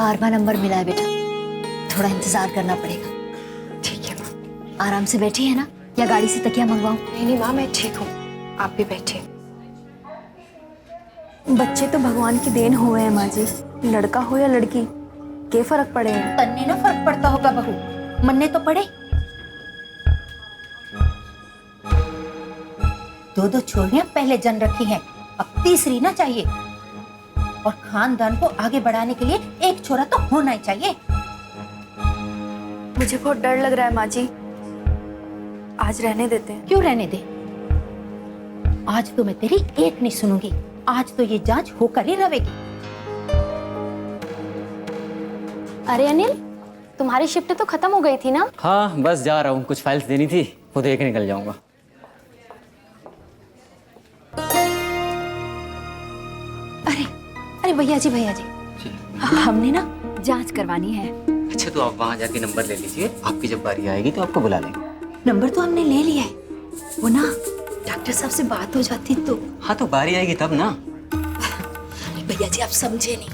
12वां number मिला है बेटा, थोड़ा इंतजार करना पड़ेगा। ठीक है माँ। आराम से बैठी है ना, या गाड़ी से तकिया मंगवाऊं? नहीं माँ, मैं ठीक हूँ, आप भी बैठिए। बच्चे तो भगवान की देन हुए हैं माँ जी, लड़का हो या लड़की, क्या फर्क पड़े हैं? तन्ने ना फर्क पड़ता होगा बहू, मन्ने तो पड़े। दो छोरियां पहले जन रखी हैं, अब तीसरी ना चाहिए। और खानदान को आगे बढ़ाने के लिए एक छोरा तो होना ही चाहिए। मुझे बहुत डर लग रहा है माँ जी, आज रहने देते हैं। क्यों रहने दे? आज तो मैं तेरी एक नहीं सुनूंगी, आज तो ये जांच होकर ही रहेगी। अरे अनिल, तुम्हारी शिफ्ट तो खत्म हो गई थी ना? हाँ बस जा रहा हूँ, कुछ फाइल्स देनी थी, वो देख के निकल जाऊंगा। अरे भैया जी हमने ना जांच करवानी है। अच्छा तो आप वहाँ जाके नंबर ले लीजिए, आपकी जब बारी आएगी तो आपको बुला लेंगे। नंबर तो हमने ले लिया है, वो ना डॉक्टर साहब से बात हो जाती तो। हाँ तो बारी आएगी तब ना। भैया जी आप समझे नहीं,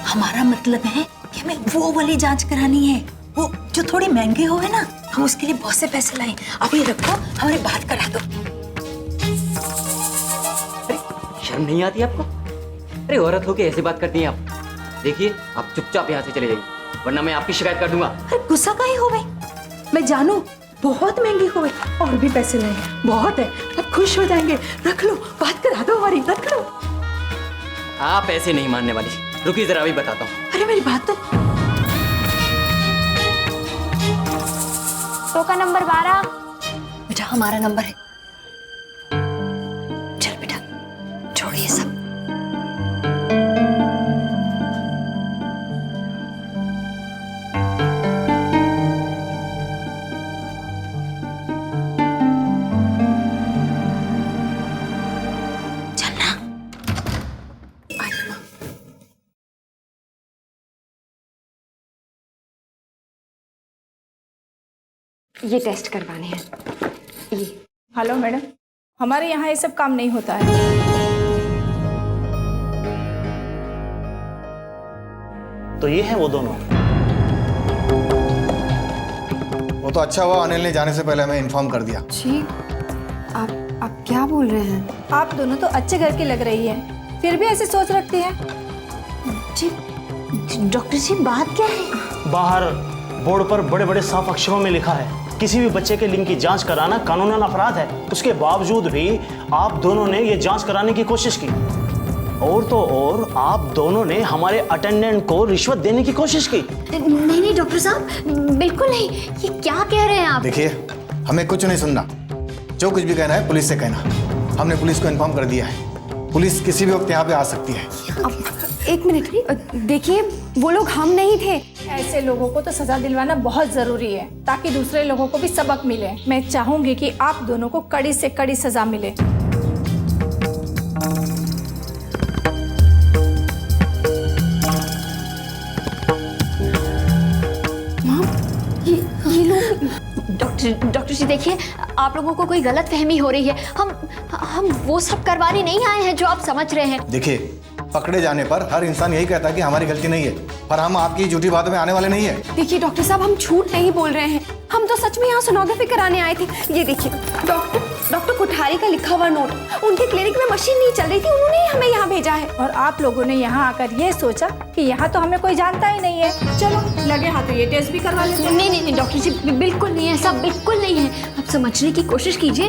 हमारा मतलब है कि हमें वो वाली जांच करानी है, वो जो थोड़ी महंगे होवे ना, हम उसके लिए बहुत से पैसे लाए। आप ये रखो, हमारी बात करा दो। अरे शर्म नहीं आती आपको? अरे औरत होके ऐसे बात करती हैं आप। देखिए आप चुपचाप यहाँ से चले जाइए, वरना मैं आपकी शिकायत कर दूंगा। अरे गुस्सा काहे होवे? मैं जानू बहुत महंगी होवे, और भी पैसे लाए बहुत है, अब खुश हो जाएंगे। रख लो, बात करा दो हमारी, रख लो। आप ऐसे नहीं मानने वाली, रुकिए जरा अभी बताता हूँ। अरे मेरी बात तो। Token number 12। बेटा हमारा नंबर है। चल बेटा छोड़िए सब। ये टेस्ट करवाने हैं। ये हेलो मैडम, हमारे यहाँ ये सब काम नहीं होता है। तो ये हैं वो दोनों। वो तो अच्छा हुआ अनिल ने जाने से पहले हमें इन्फॉर्म कर दिया। जी, आप क्या बोल रहे हैं? आप दोनों तो अच्छे घर की लग रही है, फिर भी ऐसे सोच रखती है। जी डॉक्टर जी बात क्या है? बाहर बोर्ड पर बड़े बड़े साफ अक्षरों में लिखा है, किसी भी बच्चे के लिंग की जांच कराना कानूनन अपराध है। उसके बावजूद भी आप दोनों ने ये जांच कराने की कोशिश की, और तो और आप दोनों ने हमारे अटेंडेंट को रिश्वत देने की कोशिश की। नहीं डॉक्टर साहब, बिल्कुल नहीं। ये क्या कह रहे हैं आप? देखिए हमें कुछ नहीं सुनना, जो कुछ भी कहना है पुलिस से कहना। हमने पुलिस को इन्फॉर्म कर दिया है, पुलिस किसी भी वक्त यहाँ पे आ सकती है। एक मिनट, देखिए वो लोग हम नहीं थे। ऐसे लोगों को तो सजा दिलवाना बहुत जरूरी है, ताकि दूसरे लोगों को भी सबक मिले। मैं चाहूंगी कि आप दोनों को कड़ी से कड़ी सजा मिले। ये लोग डॉक्टर जी देखिए, आप लोगों को कोई गलत फहमी हो रही है। हम वो सब करवाने नहीं आए हैं जो आप समझ रहे हैं। देखिए पकड़े जाने पर हर इंसान यही कहता है कि हमारी गलती नहीं है, पर हम आपकी झूठी बातों में आने वाले नहीं है। देखिए डॉक्टर साहब, हम झूठ नहीं बोल रहे हैं, हम तो सच में यहाँ सोनोग्राफी कराने आए थे। ये देखिए डॉक्टर कोठारी का लिखा हुआ नोट, उनके क्लिनिक में मशीन नहीं चल रही थी, उन्होंने ही हमें यहाँ भेजा है। और आप लोगों ने यहाँ आकर ये सोचा कि यहाँ तो हमें कोई जानता ही नहीं है, चलो लगे हाथों ये टेस्ट भी करवा लेते हैं। नहीं डॉक्टर जी, बिल्कुल नहीं है, ऐसा बिल्कुल नहीं है। आप समझने की कोशिश कीजिए,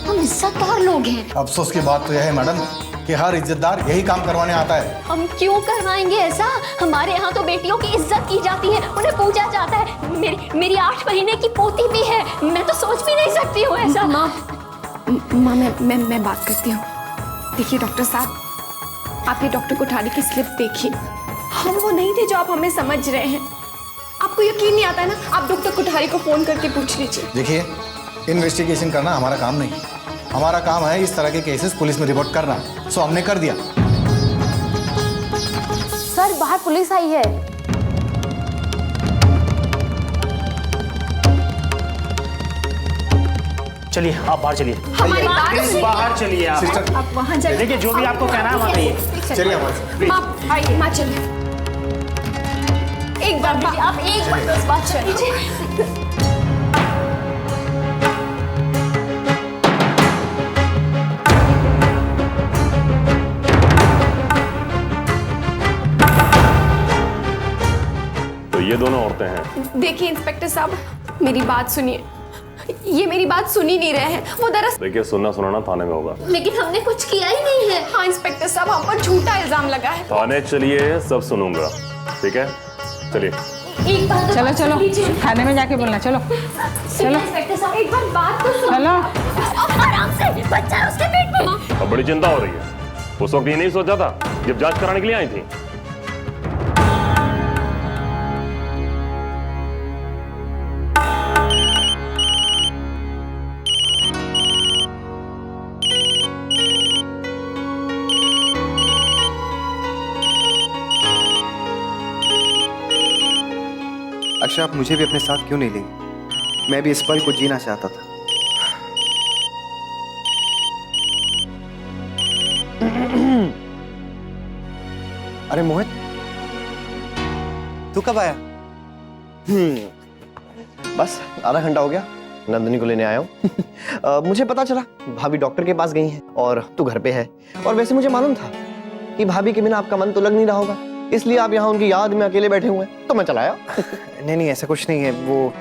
हम इज्जतदार लोग हैं। अफसोस की बात तो यह है मैडम कि हर इज्जतदार यही काम करवाने आता है। हम क्यों करवाएंगे ऐसा? हमारे यहाँ तो बेटियों की इज्जत की जाती है, उन्हें पूजा जाता है। मेरी 8 महीने की पोती भी है, मैं तो सोच भी नहीं सकती हूँ ऐसा। माँ मैं बात करती हूँ। देखिए डॉक्टर साहब, आप ये डॉक्टर कोठारी की स्लिप देखिए, हम वो नहीं थे जो आप हमें समझ रहे हैं। आपको यकीन नहीं आता है ना, आप डॉक्टर कोठारी को फोन करके पूछ लीजिए। देखिए इन्वेस्टिगेशन करना हमारा काम नहीं, हमारा काम है इस तरह के केसेस पुलिस में रिपोर्ट करना। सो हमने कर दिया। सर बाहर पुलिस आई है। चलिए आप बाहर चलिए, बाहर चलिए आप वहाँ जाइए। देखिए जो भी आपको कहना है वहाँ कहिए। चलिए हमारे आइए, माँ चलिए। एक बार बेटी, आप एक बार बस बात सुन लीजिए। तो ये दोनों औरतें हैं। देखिए इंस्पेक्टर साहब, मेरी बात सुनिए। ये मेरी बात सुन ही नहीं रहे हैं। वो दरअसल देखिए, सुनना सुनाना थाने में होगा। लेकिन हमने कुछ किया ही नहीं है। हाँ इंस्पेक्टर साहब, हम पर झूठा इल्जाम लगा है। थाने चलिए, सब सुनूंगा। ठीक है, चलिए। एक बार चलो चलो थाने में जाके बोलना। चलो चलो इंस्पेक्टर साहब, एक बार बात तो सुनो। चलो। आराम से, बच्चा है उसके पेट में। अब बड़ी चिंता हो रही है। उस वक्त ये नहीं सोचा था जब जांच कराने के लिए आई थी। अक्षरा, आप मुझे भी अपने साथ क्यों नहीं लेंगे? मैं भी इस पल को जीना चाहता था। अरे मोहित, तू कब आया? बस आधा घंटा हो गया, नंदिनी को लेने आया हूँ। मुझे पता चला भाभी डॉक्टर के पास गई हैं और तू घर पे है। और वैसे मुझे मालूम था कि भाभी के बिना आपका मन तो लग नहीं रहा होगा, इसलिए आप यहाँ उनकी याद में अकेले बैठे हुए हैं, तो मैं चला आया। नहीं ऐसा कुछ नहीं है। वो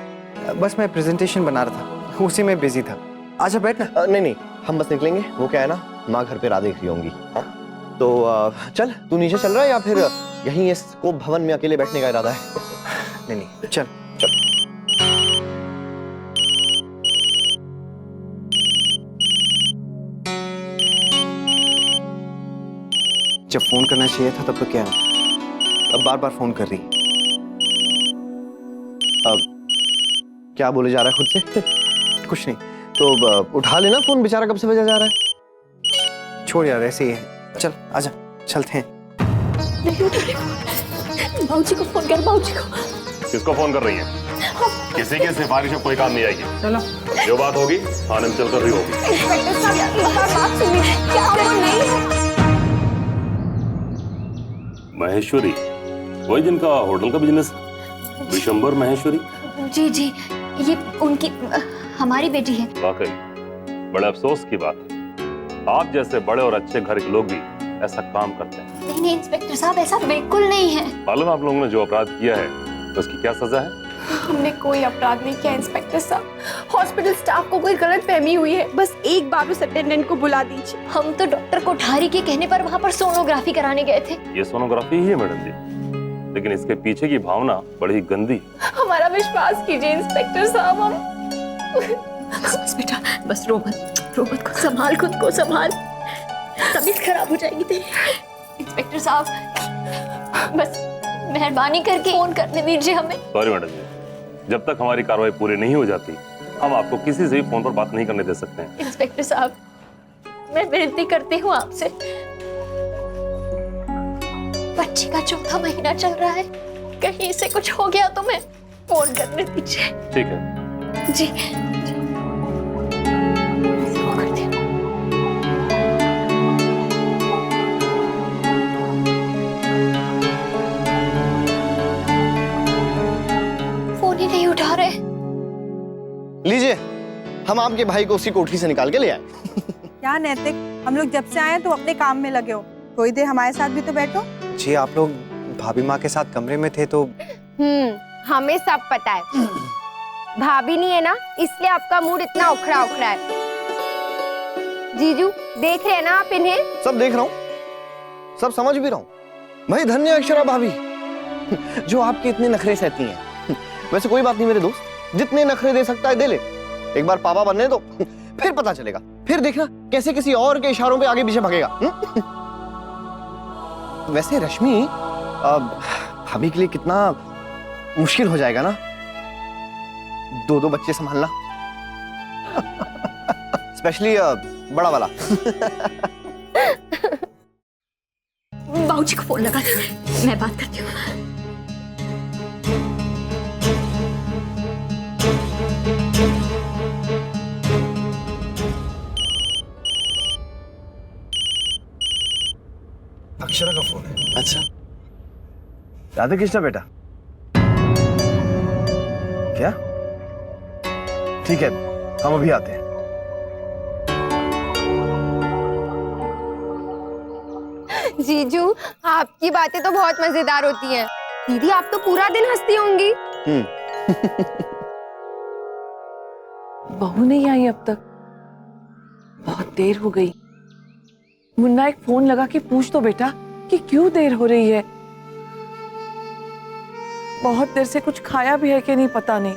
बस मैं प्रेजेंटेशन बना रहा था, उसी में बिजी था। आजा बैठना। नहीं, हम बस निकलेंगे। वो क्या है ना, माँ घर पे राह देख रही होंगी। तो चल, तू नीचे चल रहा है या फिर यहीं इस कोप भवन में अकेले बैठने का इरादा है? नहीं चल। जब फोन करना चाहिए था तब तो क्या, अब बार बार फोन कर रही। अब क्या बोले जा रहा है खुद से? कुछ नहीं। तो उठा लेना फोन, बेचारा कब से बजा जा रहा है। छोड़ यार, ऐसे ही है। चल आजा, चलते हैं। बाबूजी को फोन कर, बाबूजी को। किसको फोन कर रही है? किसी की सिफारिश में कोई काम नहीं आएगी। चलो। जो बात होगी थाने में चलकर रही होगी। इंस्पेक्टर साहब, एक बार बात सुनिए। क्या वो नहीं है? महेश्वरी, वही जिनका होटल का बिजनेस, विशंबर महेश्वरी। जी जी, ये उनकी हमारी बेटी है। वाकई बड़े अफसोस की बात है, आप जैसे बड़े और अच्छे घर के लोग भी ऐसा काम करते हैं। नहीं इंस्पेक्टर साहब, ऐसा बिल्कुल नहीं है। मालूम आप लोगों ने जो अपराध किया है तो उसकी क्या सजा है? हमने कोई अपराध नहीं किया इंस्पेक्टर साहब। हॉस्पिटल स्टाफ को कोई गलतफहमी हुई है। बस एक बार उस अटेंडेंट को बुला दीजिए। हम तो डॉक्टर कोठारी के कहने पर वहाँ पर सोनोग्राफी कराने गए थे। ये सोनोग्राफी ही है मैडम जी, लेकिन इसके पीछे की भावना बड़ी गंदी। हमारा विश्वास कीजिए इंस्पेक्टर साहब। हम बस बेटा, बस रो मत को संभाल, खुद को संभाल, तबीयत खराब हो जाएगी तेरी। इंस्पेक्टर साहब, बस मेहरबानी करके फोन करने दीजिए हमें। सॉरी मैडम जी, जब तक हमारी कार्रवाई पूरी नहीं हो जाती हम आपको किसी से भी फोन पर बात नहीं करने दे सकते हैं। इंस्पेक्टर साहब, मैं विनती करती हूँ आपसे, बच्चे का चौथा महीना चल रहा है, कहीं से कुछ हो गया तो मैं फोन करने दीजिए। ठीक है जी। फोन ही नहीं उठा रहे। लीजिए, हम आपके भाई को उसी कोठरी से निकाल के ले आए। क्या नैतिक, हम लोग जब से आए तो अपने काम में लगे हो, थोड़ी देर हमारे साथ भी तो बैठो। जी, आप लोग भाभी माँ के साथ कमरे में थे तो। हमें सब पता है। भाभी नहीं है ना, इसलिए आपका मूड इतना उखड़ा उखड़ा है। जीजू देख रहे हैं ना आप इन्हें? सब देख रहा हूँ, सब समझ भी रहा हूँ। भाई धन्य अक्षरा भाभी जो आपके इतने नखरे सहती हैं। वैसे कोई बात नहीं मेरे दोस्त, जितने नखरे दे सकता है दे ले। एक बार पापा बनने दो, फिर पता चलेगा। फिर देखना कैसे किसी और के इशारों पे आगे पीछे भागेगा। वैसे रश्मि, भाभी के लिए कितना मुश्किल हो जाएगा ना, दो बच्चे संभालना, स्पेशली बड़ा वाला। बाबूजी को फोन लगा, मैं बात करती हूँ। अक्षरा का फोन है। अच्छा, राधा कृष्णा बेटा, क्या? ठीक है, हम अभी आते हैं। जीजू, आपकी बातें तो बहुत मजेदार होती हैं। दीदी, आप तो पूरा दिन हंसती होंगी। बहू नहीं आई अब तक, बहुत देर हो गई। मुन्ना, एक फोन लगा के पूछ तो बेटा कि क्यों देर हो रही है। बहुत देर से कुछ खाया भी है कि नहीं पता नहीं।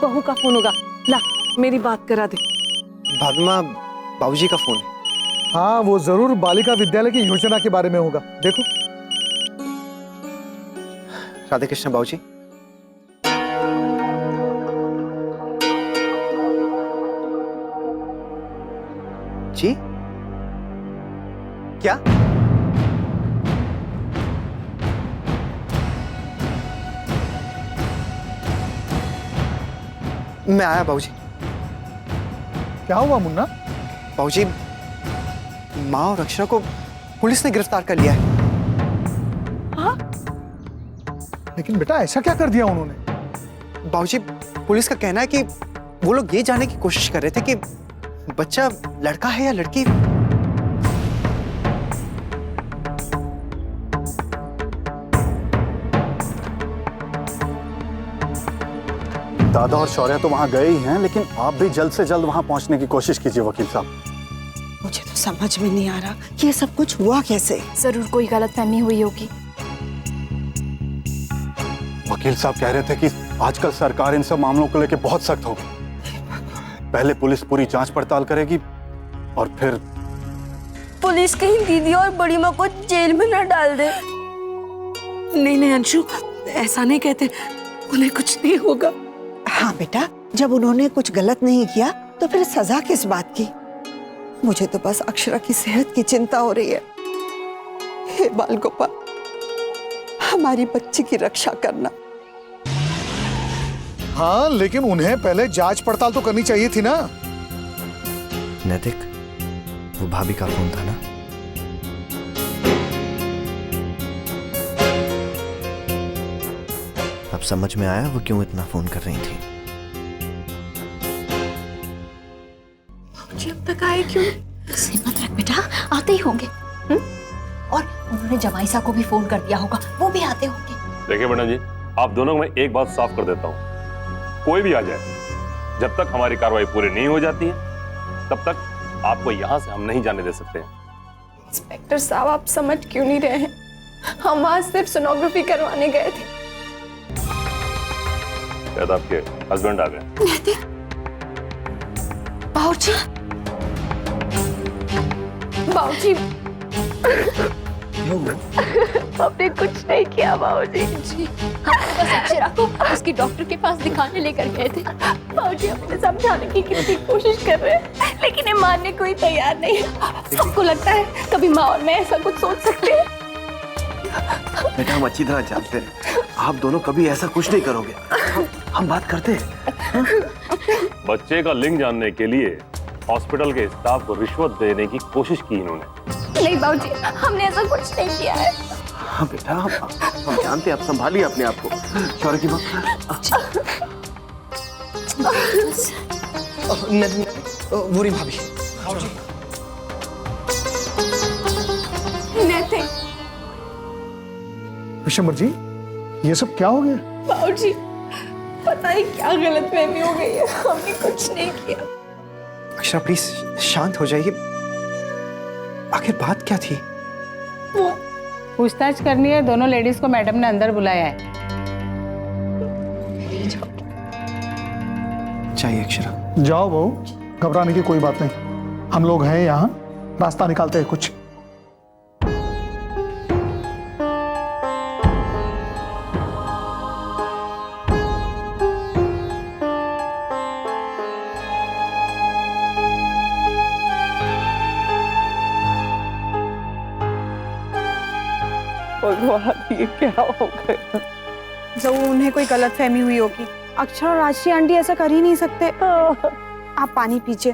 बहू का फोन होगा, ला मेरी बात करा दे। भाभी माँ, बाबूजी का फोन है। हाँ, वो जरूर बालिका विद्यालय की योजना के बारे में होगा। देखो। राधे कृष्ण बाबूजी। जी क्या? मैं आया बाबूजी। क्या हुआ मुन्ना? बाबूजी, माँ और अक्षरा को पुलिस ने गिरफ्तार कर लिया है। हाँ? लेकिन बेटा ऐसा क्या कर दिया उन्होंने? बाबूजी, पुलिस का कहना है कि वो लोग ये जानने की कोशिश कर रहे थे कि बच्चा लड़का है या लड़की। दादा और शौर्य तो वहां गए ही हैं, लेकिन आप भी जल्द से जल्द वहां पहुंचने की कोशिश कीजिए वकील साहब। मुझे तो समझ में नहीं आ रहा ये सब कुछ हुआ कैसे। जरूर कोई गलतफहमी हुई होगी। वकील साहब कह रहे थे कि आजकल सरकार इन सब मामलों को लेकर बहुत सख्त होगी। पहले पुलिस पूरी जांच पड़ताल करेगी और फिर पुलिस कहीं दीदी और बड़ी माँ को जेल में न डाल दे। नहीं नहीं अंशु, ऐसा नहीं कहते, उन्हें कुछ नहीं होगा। हाँ बेटा, जब उन्होंने कुछ गलत नहीं किया तो फिर सजा किस बात की। मुझे तो बस अक्षरा की सेहत की चिंता हो रही है। हे बाल गोपाल, हमारी बच्ची की रक्षा करना। हाँ, लेकिन उन्हें पहले जांच पड़ताल तो करनी चाहिए थी ना। नैतिक, वो भाभी का फोन था ना? अब समझ में आया वो क्यों इतना फोन कर रही थी। अब तक आए क्यों? हिम्मत रख बेटा, आते ही होंगे। और उन्होंने जमाई साहब को भी फोन कर दिया होगा, वो भी आते होंगे। देखिए मैडम जी, आप दोनों को मैं एक बात साफ कर देता हूँ, कोई भी आ जाए, जब तक हमारी कार्रवाई पूरी नहीं हो जाती है तब तक आपको यहाँ से हम नहीं जाने दे सकते हैं। इंस्पेक्टर साहब, आप समझ क्यों नहीं रहे हैं? हम आज सिर्फ सोनोग्राफी करवाने गए थे। शायद आपके हस्बैंड आ गए। बाबूजी, बाबूजी, हमने कुछ नहीं किया बाबूजी। जी, हम तो बस अक्षरा को उसकी डॉक्टर के पास दिखाने लेकर गए थे। बाबूजी, हमने समझाने की कितनी कोशिश कर रहे हैं, लेकिन ये मानने को ही तैयार नहीं है। आपको लगता है कभी माँ और मैं ऐसा कुछ सोच सकते हैं? बेटा, हम अच्छी तरह जानते हैं आप दोनों कभी ऐसा कुछ नहीं करोगे। हम बात करते हैं। बच्चे का लिंग जानने के लिए हॉस्पिटल के स्टाफ को रिश्वत देने की कोशिश की इन्होंने। नहीं बाबूजी, हमने ऐसा कुछ नहीं किया है। हाँ बेटा, हम जानते हैं, आप संभालिए अपने आप को। शौर्य की माँ, वो रही भाभी। विशंबर जी, ये सब क्या हो गया? बाबूजी, पता नहीं क्या गलतफहमी हो गई है, हमने कुछ नहीं किया। अक्षरा प्लीज शांत हो जाइए, आखिर बात क्या थी? वो पूछताछ करनी है, दोनों लेडीज को मैडम ने अंदर बुलाया है। चाहिए अक्षरा। जाओ बहू, घबराने की कोई बात नहीं, हम लोग हैं यहाँ, रास्ता निकालते हैं कुछ। ये क्या हो गया? जरूर उन्हें कोई गलतफहमी हुई होगी। अक्षर और राशि आंटी ऐसा कर ही नहीं सकते। आप पानी पीजिए।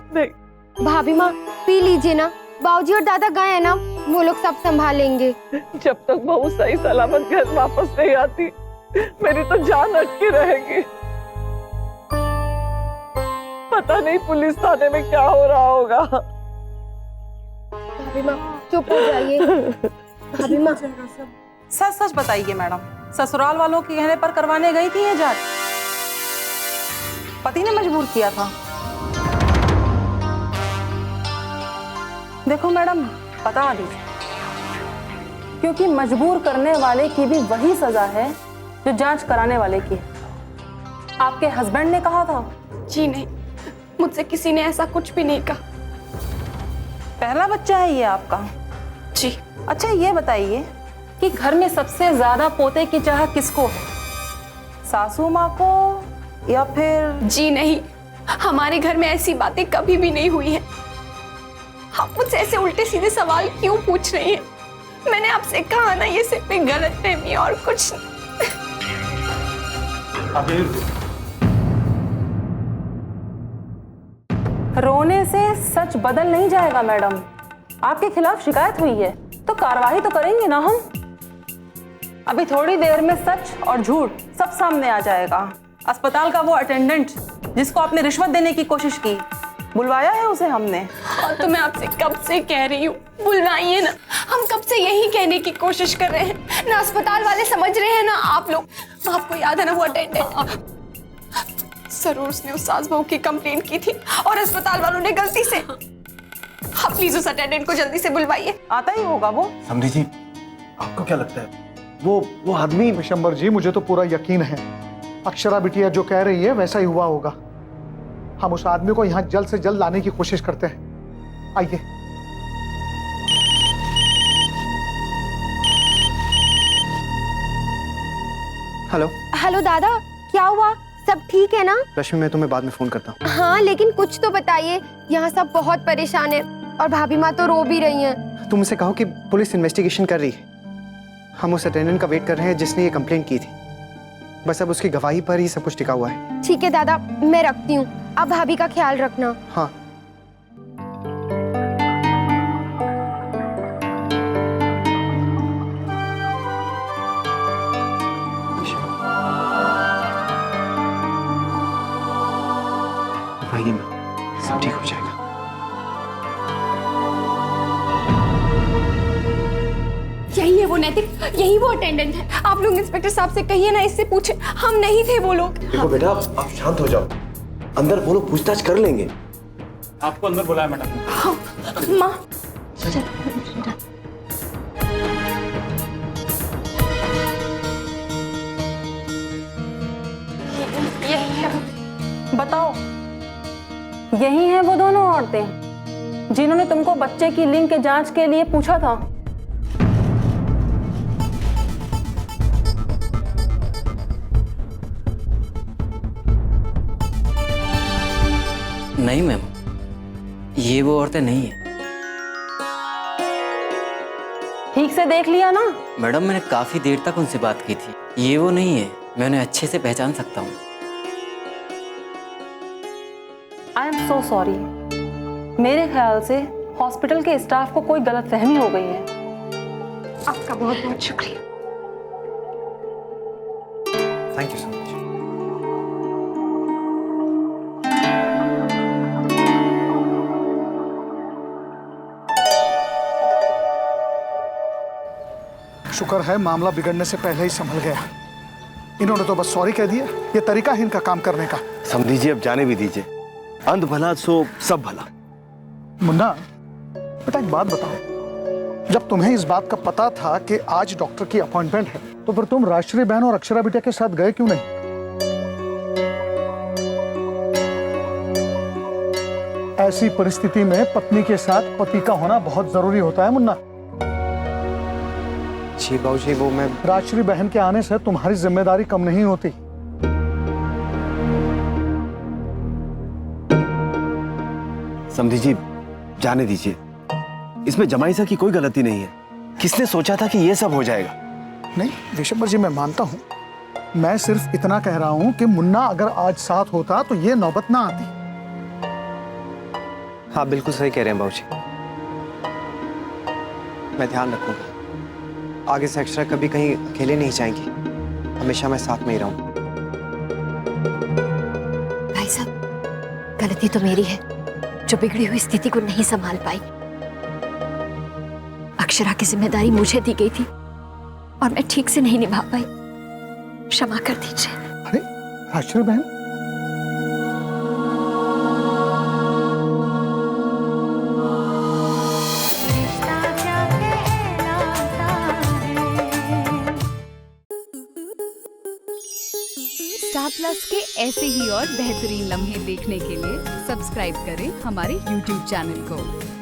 भाभी माँ, पी लीजिए ना, बाबूजी और दादा गए हैं ना, वो लोग सब संभालेंगे। जब तक बहू सही सलामत घर वापस नहीं आती मेरी तो जान अटकी रहेगी। पता नहीं पुलिस थाने में क्या हो रहा होगा। भाभी माँ चुप हो जाइए। भाभी माँ सच सच बताइए मैडम, ससुराल वालों के कहने पर करवाने गई थी ये जांच? पति ने मजबूर किया था? देखो मैडम, बता दीजिए, क्योंकि मजबूर करने वाले की भी वही सजा है जो जांच कराने वाले की है। आपके हस्बैंड ने कहा था? जी नहीं, मुझसे किसी ने ऐसा कुछ भी नहीं कहा। पहला बच्चा है ये आपका? जी। अच्छा ये बताइए कि घर में सबसे ज्यादा पोते की चाह किसको है, सासू माँ को या फिर? जी नहीं, हमारे घर में ऐसी बातें कभी भी नहीं हुई है। आप मुझसे ऐसे उल्टे सीधे सवाल क्यों पूछ रही हैं? मैंने आपसे कहा ना, ये सिर्फ एक गलतफहमी और कुछ नहीं। रोने से सच बदल नहीं जाएगा मैडम। आपके खिलाफ शिकायत हुई है तो कार्रवाई तो करेंगे ना हम। अभी थोड़ी देर में सच और झूठ सब सामने आ जाएगा। अस्पताल का वो अटेंडेंट जिसको आपने रिश्वत देने की कोशिश की, बुलवाया है उसे हमने। और तो मैं आपसे कब से कह रही हूँ बुलवाइए ना, हम कब से यही कहने की कोशिश कर रहे हैं ना। अस्पताल वाले समझ रहे हैं ना आप लोग। आपको याद है ना वो अटेंडेंट, जरूर उसने उस सास बहू की कंप्लेंट की थी और अस्पताल वालों ने गलती से। आप प्लीज उस अटेंडेंट को जल्दी से बुलवाइए। आता ही होगा वो। समधी जी, आपको क्या लगता है वो आदमी? विशंबर जी, मुझे तो पूरा यकीन है अक्षरा बिटिया जो कह रही है वैसा ही हुआ होगा। हम उस आदमी को यहाँ जल्द से जल्द लाने की कोशिश करते हैं। आइए। हेलो। हेलो दादा, क्या हुआ? सब ठीक है ना? रश्मि, मैं तुम्हें बाद में फोन करता हूँ। हाँ लेकिन कुछ तो बताइए, यहाँ सब बहुत परेशान है और भाभी माँ तो रो भी रही हैं। तुम उसे कहो कि पुलिस इन्वेस्टिगेशन कर रही है। हम उस अटेंडेंट का वेट कर रहे हैं जिसने ये कंप्लेंट की थी। बस अब उसकी गवाही पर ही सब कुछ टिका हुआ है। ठीक है दादा, मैं रखती हूँ। आप भाभी का ख्याल रखना। हाँ। सब ठीक हो जाएगा। यही है वो नैतिक, यही वो अटेंडेंट है। आप लोग इंस्पेक्टर साहब से कहिए ना, इससे पूछे, हम नहीं थे वो लोग। देखो बेटा, आप शांत हो जाओ। अंदर वो लोग पूछताछ कर लेंगे। आपको अंदर बुलाया मैडम। हाँ, माँ। यही है। बताओ, यही है वो दोनों औरतें जिन्होंने तुमको बच्चे की लिंग के जांच के लिए पूछा था? नहीं मैम, ये वो औरतें नहीं है। ठीक से देख लिया ना? मैडम, मैंने काफी देर तक उनसे बात की थी। ये वो नहीं है, मैं उन्हें अच्छे से पहचान सकता हूँ। I am so sorry. मेरे ख्याल से हॉस्पिटल के स्टाफ को कोई गलतफहमी हो गई है। आपका बहुत बहुत शुक्रिया। Thank you so much. शुक्र है मामला बिगड़ने से पहले ही संभल गया। इन्होंने तो बस सॉरी कह दिया। ये तरीका है इनका काम करने का। समझिए, अब जाने भी दीजिए। अंत भला सो सब भला। मुन्ना बेटा, एक बात बताओ, जब तुम्हें इस बात का पता था कि आज डॉक्टर की अपॉइंटमेंट है, तो फिर तुम राजश्री बहन और अक्षरा बिटिया के साथ गए क्यों नहीं? ऐसी परिस्थिति में पत्नी के साथ पति का होना बहुत जरूरी होता है मुन्ना। जी बाबूजी, वो मैं राजश्री बहन के आने से तुम्हारी जिम्मेदारी कम नहीं होती। समझी जी, जाने दीजिए। इसमें जमाईसा की कोई गलती नहीं है। किसने सोचा था कि ये सब हो जाएगा? नहीं विशंबर जी, मैं मानता हूं। मैं सिर्फ इतना कह रहा हूं कि मुन्ना अगर आज साथ होता तो ये नौबत ना आती। हाँ बिल्कुल सही कह रहे हैं बाबूजी। मैं ध्यान रखूंगा। आगे से अक्षरा कभी कहीं अकेले नहीं जाएंगी, हमेशा मैं साथ में ही रहूंगा। भाई साहब, गलती तो मेरी है जो बिगड़ी हुई स्थिति को नहीं संभाल पाई। अक्षरा की जिम्मेदारी मुझे दी गई थी और मैं ठीक से नहीं निभा पाई, क्षमा कर दीजिए। अरे राजश्री बहन, स्टार प्लस के ऐसे ही और बेहतरीन लम्हे देखने के लिए सब्सक्राइब करें हमारे YouTube चैनल को।